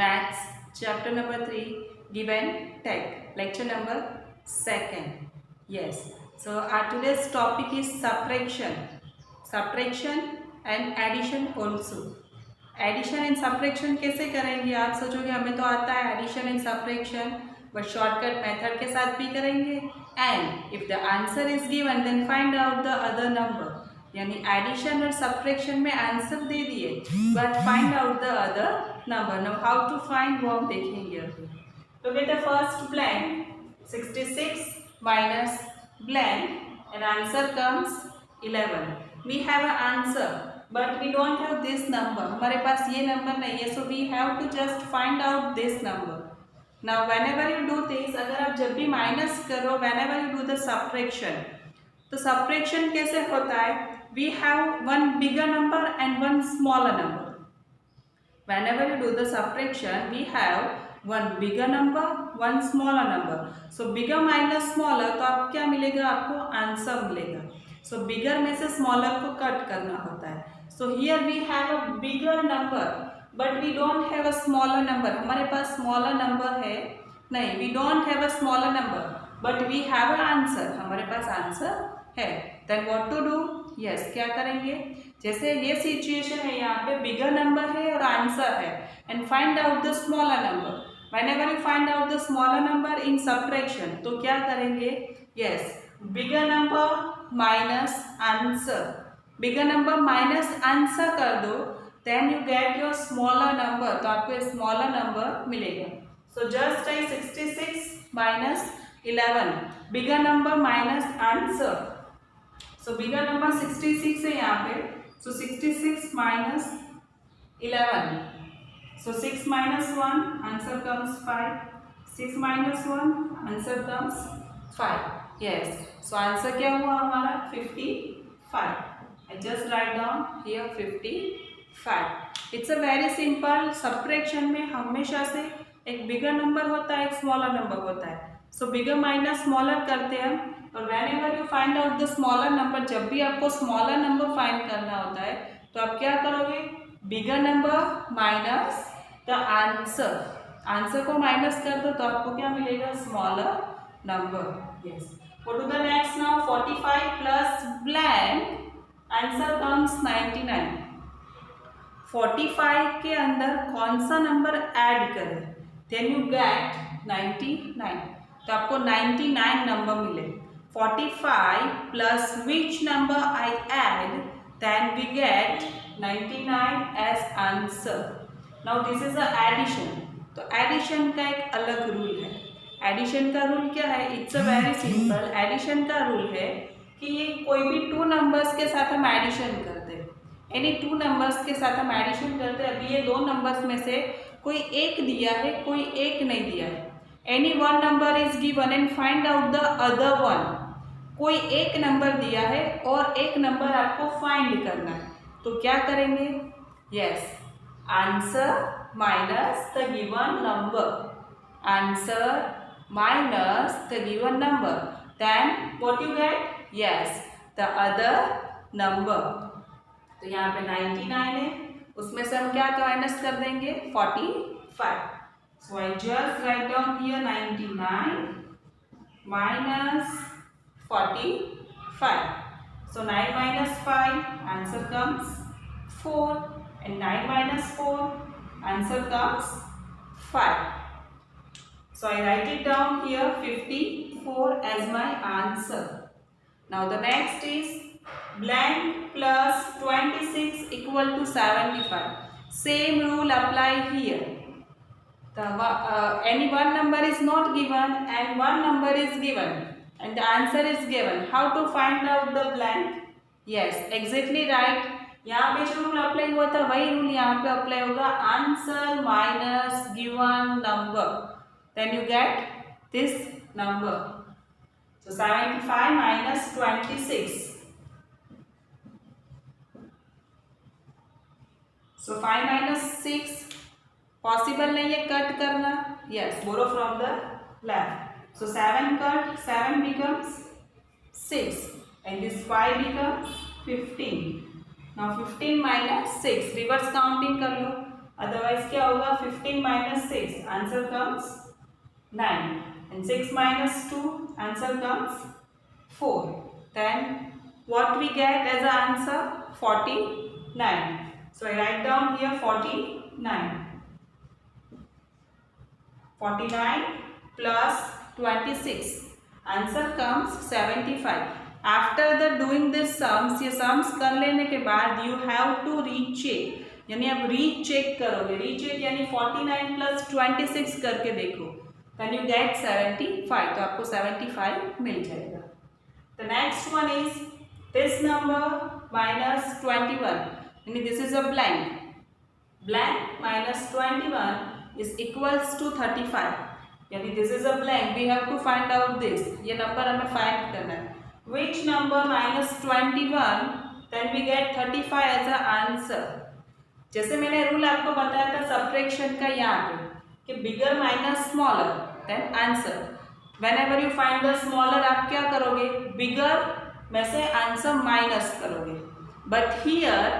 Maths, chapter number 3, Give and Take, lecture number 2nd. Yes, so our today's topic is subtraction and addition also. Addition and subtraction कैसे करेंगे? आप सोचोगे हमें तो आता है addition and subtraction, but shortcut method के साथ भी करेंगे. And if the answer is given then find out the other number. यानी एडिशन और सब्ट्रैक्शन में आंसर दे दिए, but find out the other number. Now how to find वो हम देखेंगे अभी. तो get the first blank 66 minus blank and answer comes 11. We have a answer but we don't have this number. हमारे पास ये नंबर नहीं है, so we have to just find out this number. Now whenever you do this, अगर आप जब भी minus करो, whenever you do the subtraction, तो subtraction कैसे होता है? We have one bigger number and one smaller number. Whenever you do the subtraction, we have one bigger number, one smaller number. So bigger minus smaller, तो आप क्या मिलेगा? आपको answer मिलेगा. So bigger में से smaller को कट करना होता है. So here we have a bigger number, but we don't have a smaller number. हमारे पास smaller number है नहीं. We don't have a smaller number, but we have an answer. हमारे पास आंसर है. Then what to do? Yes, क्या करेंगे? जैसे ये situation है, यहाँ पे bigger number है और आंसर है, and find out the smaller number. Whenever you find out the smaller number in subtraction, तो क्या करेंगे? Yes, bigger number minus answer. Bigger number minus answer कर दो, then you get your smaller number. तो आपको smaller number मिलेगा. So just I 66 minus 11, bigger number minus answer. So bigger number 66 है यहाँ पे. So 66 minus 11. So 6 minus 1, answer comes 5. 6 minus 1, answer comes 5. Yes, so answer क्या हुआ हमारा? 55. I just write down here 55. It's a very simple. Subtraction में हमेशा से एक bigger number होता है, एक smaller number होता है. So bigger minus smaller करते हैं. और whenever you find out the smaller number, जब भी आपको smaller number find करना होता है, तो आप क्या करोगे? Bigger number minus the answer. Answer को minus कर दो, तो आपको क्या मिलेगा? Smaller number. Yes. Go to the next now. 45 plus blank. Answer comes 99. 45 के अंदर कौन सा नंबर ऐड करें? Then you get 99. तो आपको 99 नंबर मिले. 45 plus which number I add, then we get 99 as answer. Now this is a addition. तो addition का एक अलग रूल है. एडिशन का रूल क्या है? It's a very simple. Addition का रूल है कि ये कोई भी 2 नंबर्स के साथ हम एडिशन करते हैं. यानी 2 नंबर्स के साथ हम एडिशन करते हैं. अभी ये 2 नंबर्स में से कोई एक दिया है, कोई एक नहीं दिया है. Any one number is given and find out the other one. कोई एक नंबर दिया है और एक नंबर आपको फाइंड करना है. तो क्या करेंगे? Yes, answer minus the given number. Answer minus the given number. Then what you get? Yes, the other number. तो यहाँ पे 99 है, उसमें से हम क्या माइनस कर देंगे? 45. So I just write down here 99 minus 45. So 9 minus 5, answer comes 4, and 9 minus 4, answer comes 5. So I write it down here 54 as my answer. Now the next is blank plus 26 equal to 75. Same rule apply here. Any one number is not given and one number is given and the answer is given. How to find out the blank? Yes, exactly right. यहाँ पे जो rule apply हुआ था वही rule यहाँ पे apply होगा. Answer minus given number, then you get this number. So 75 minus 26. So 5 minus 6 possible नहीं है कट करना. Yes, borrow from the left. So 7 cut, 7 becomes 6 and this 5 becomes 15. Now 15 minus 6, reverse counting कर लो. Otherwise क्या होगा 15 minus 6 answer comes 9 and 6 minus 2 answer comes 4. Then what we get as an answer 49. So I write down here 49. 49 plus 26 answer comes 75. After the doing this sums, ये sums कर लेने के बाद you have to recheck, यानी आप recheck करोगे. Recheck यानी 49 plus 26 करके देखो. Can you get 75? तो आपको 75 मिल जाएगा. The next one is this number minus 21, यानी this is a blank. Blank minus 21 is equals to 35, यानी this is a blank. We have to find out this. ये नंबर हमें फाइंड करना है. Which number minus 21 then we get 35 as a answer. जैसे मैंने rule आपको बताया था सब्ट्रैक्शन का यहाँ पे कि bigger minus smaller then answer. whenever you find the smaller आप क्या करोगे, बिगर में से आंसर माइनस करोगे. But here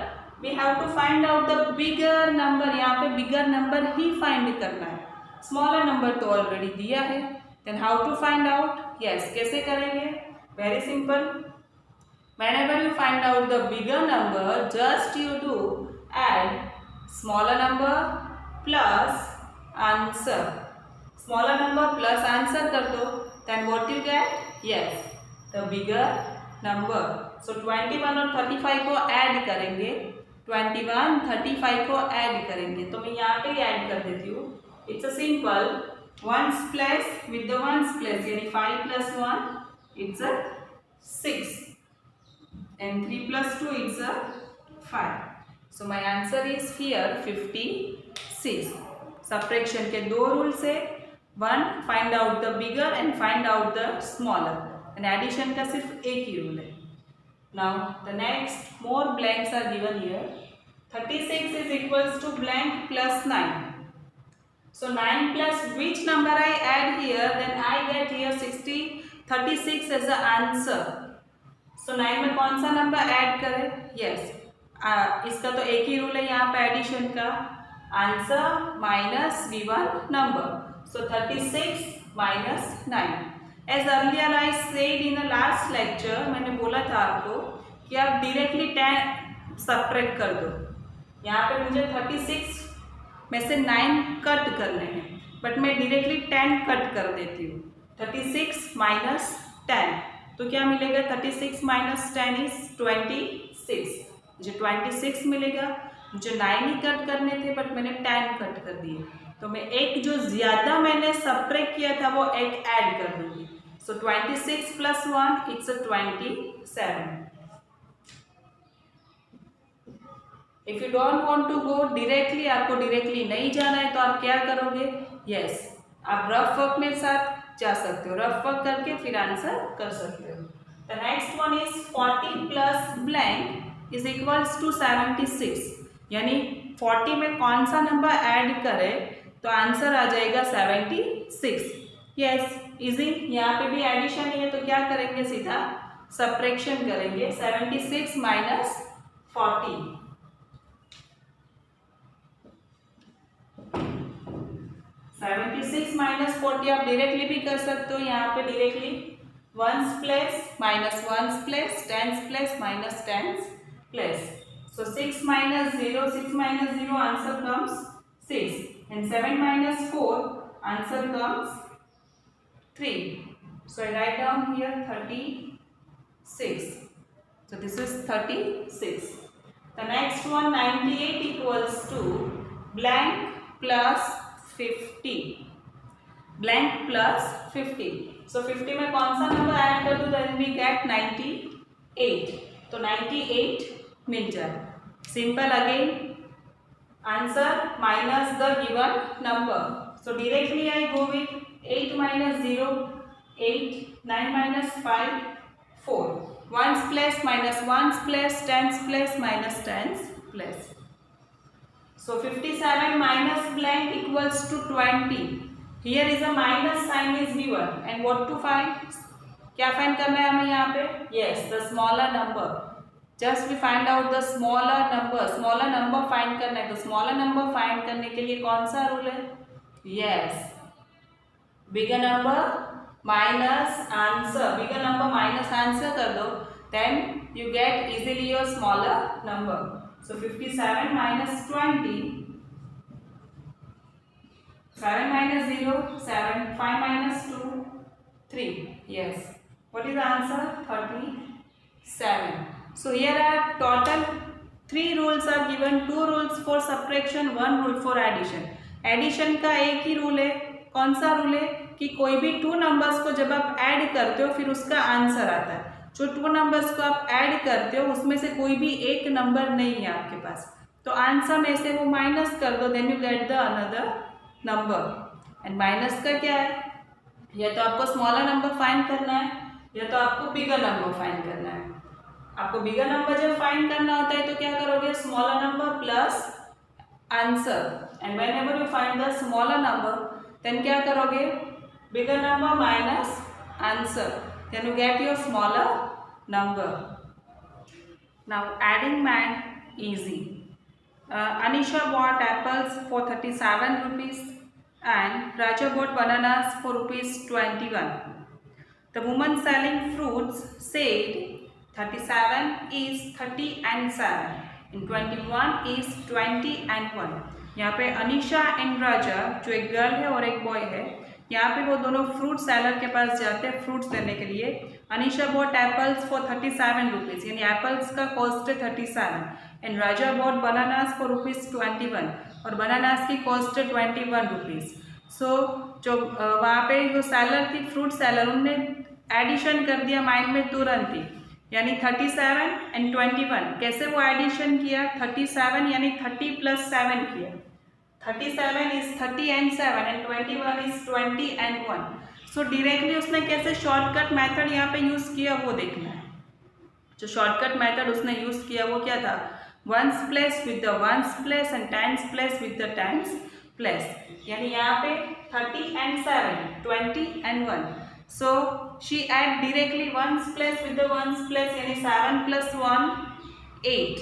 we have to find out the bigger number. यहाँ पे बिगर नंबर ही फाइंड करना है. स्मॉलर नंबर तो ऑलरेडी दिया है. then how to find out? yes, कैसे करेंगे? Very simple. Whenever you find out the bigger number, just you do add smaller number plus answer. Smaller number plus answer कर दो. Then what you get? Yes, the bigger number. So 21 और 35 को add करेंगे. 21 35 को add करेंगे. तो मैं यहाँ पे ऐड कर देती हूँ. It's a simple ones place with the ones place, यानी 5 plus 1. It's a 6 and 3 plus 2 it's a 5. So my answer is here 56. Subtraction के दो रूल से, one find out the bigger and find out the smaller, and addition का सिर्फ एक ही rule है. Now the next more blanks are given here. 36 is equals to blank plus 9. So 9 plus which number I add here, then I get here 36 as the answer. So 9 में कौन सा number add करें? yes, इसका तो एक ही rule है यहाँ पे एडिशन का. Answer minus V1 number. So 36 minus 9. As earlier I said in the last lecture, मैंने बोला था आपको कि आप डायरेक्टली 10 सब्ट्रैक्ट कर दो. यहाँ पे मुझे 36 में से 9 कट करने हैं, बट मैं डायरेक्टली 10 कट कर देती हूँ. 36 minus 10, तो क्या मिलेगा? 36 minus 10 is 26. मुझे 26 मिलेगा. मुझे 9 ही कट करने थे बट मैंने 10 कट कर दिए. तो मैं एक जो ज़्यादा मैंने सब्ट्रैक्ट किया था वो एक ऐड कर दूँगी. So 26 plus 1 it's a 27. If you don't want to go directly, आपको डायरेक्टली नहीं जाना है तो आप क्या करोगे? यस, आप रफ वर्क में साथ जा सकते हो. रफ वर्क करके फिर आंसर कर सकते हो. The next one is 40 plus blank is equals to 76, यानी 40 में कौन सा नंबर ऐड करें तो आंसर आ जाएगा 76. Yes, easy. यहाँ पे भी एडिशन ही है तो क्या करेंगे? सीधा सब्ट्रैक्शन करेंगे. 76 माइनस 40. 76 माइनस 40 आप डायरेक्टली भी कर सकते हो. यहाँ पे directly ones plus minus ones plus tens plus minus tens plus. So 6 minus 0, 6 minus 0 answer comes 6 and 7 minus 4 answer comes 3. So I write down here 36. So this is 36. The next one 98 equals to blank plus 50. Blank plus 50. So 50 में कौन सा number add कर दूँ? Then we get 98. तो 98 मिल जाए. Simple again. Answer minus the given number. So directly I go with 8 minus 0, 8, 9 minus 5, 4. Ones plus minus ones plus tens plus minus tens plus. So 57 minus blank equals to 20. Here is a minus sign is given. And what to find? क्या find करना है हमें यहाँ पे? Yes, the smaller number. Just we find out the smaller number find करना है। तो smaller number find करने के लिए कौन सा रूल है? Yes, bigger number minus answer. Bigger number minus answer कर दो, then you get easily your smaller number. So 57 minus 20, 7 minus 0, 7, 5 minus 2, 3. Yes. What is the answer? 37. So here are total 3 rules are given. 2 rules for subtraction, 1 rule for addition. Addition का एक ही rule है। कौन सा rule है? कि कोई भी 2 numbers को जब आप ऐड करते हो फिर उसका आंसर आता है। जो 2 नंबर्स को आप ऐड करते हो उसमें से कोई भी एक नंबर नहीं है आपके पास, तो आंसर में से वो माइनस कर दो, then you get the another number. And minus का क्या है? या तो आपको स्मॉलर नंबर फाइंड करना है या तो आपको बिगर नंबर फाइंड करना है। आपको बिगर नंबर जब फाइंड करना होता है तो क्या करोगे? Smaller number plus answer. And whenever you find the smaller number देन क्या करोगे? Bigger number minus answer, then you get your smaller number. Now adding man easy. Anisha bought apples for 37 rupees and Raja bought bananas for rupees 21. The woman selling fruits said 37 is 30 and 7 and 21 is 20 and 1. यहाँ पे Anisha and राजा, जो एक girl है और एक boy है, यहाँ पे वो दोनों फ्रूट सेलर के पास जाते हैं फ्रूट्स लेने के लिए। Anisha bought apples for 37 rupees, यानी एप्पल्स का कॉस्ट है 37, and Raja bought bananas for rupees 21, और बनानास की कॉस्ट है 21 रुपीज़। सो जो वहाँ पे जो सेलर थी, फ्रूट सेलर, उनने एडिशन कर दिया माइंड में तुरंत ही, यानी 37 एंड 21। कैसे वो एडिशन किया? 37 यानी 30 प्लस 7 किया। 37 is 30 and 7 and 21 is 20 and 1. So directly उसने कैसे शॉर्टकट मेथड यहाँ पे यूज़ किया वो देखना है। जो शॉर्टकट मेथड उसने यूज़ किया वो क्या था? Ones place with the ones place and tens place with the tens place, यानी यहाँ पे 30 and 7, 20 and 1. So she add directly ones place with the ones place, यानी 7 plus 1 8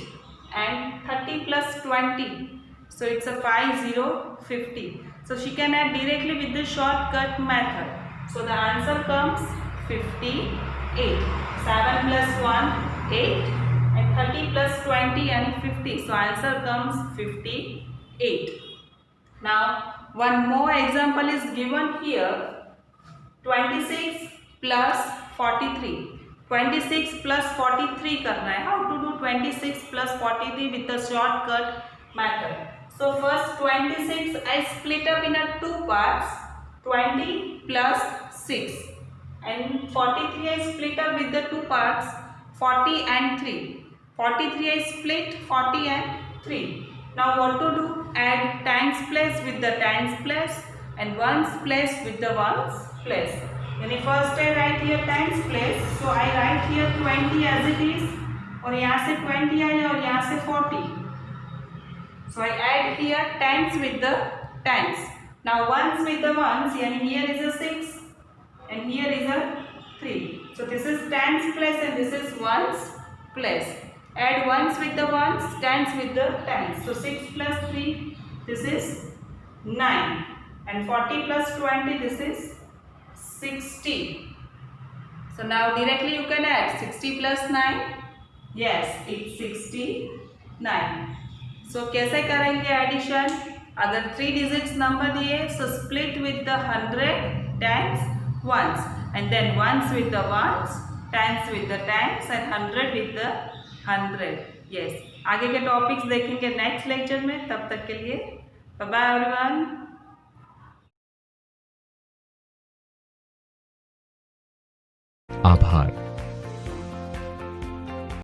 and 30 plus 20. So it's a 50, 50. So she can add directly with the shortcut method. So the answer comes 58. 7 plus 1, 8 and 30 plus 20 and 50. So answer comes 58. Now one more example is given here. 26 plus 43. 26 plus 43 करना है. How to do 26 plus 43 with the shortcut method? So first 26 I split up in 2 parts, 20 plus 6, and 43 I split up with the 2 parts, 40 and 3. 43 I split 40 and 3. Now what to do? Add tens place with the tens place and ones place with the ones place. यानी first I write here tens place, so I write here 20 as it is, और यहाँ से 20 आया और यहाँ से 40. So I add here tens with the tens. Now ones with the ones, yani here is a 6 and here is a 3. So this is tens place and this is ones place. Add ones with the ones, tens with the tens. So 6 plus 3, this is 9, and 40 plus 20, this is 60. So now directly you can add 60 plus 9. Yes, it's 69. सो कैसे करेंगे addition? अगर 3 digits number दिए, so split with the 100 tens ones, and then ones with the ones, tens with the tens and 100 with the 100. Yes, आगे के topics देखेंगे next lecture में। तब तक के लिए बाय बाय एवरीवन। आभार।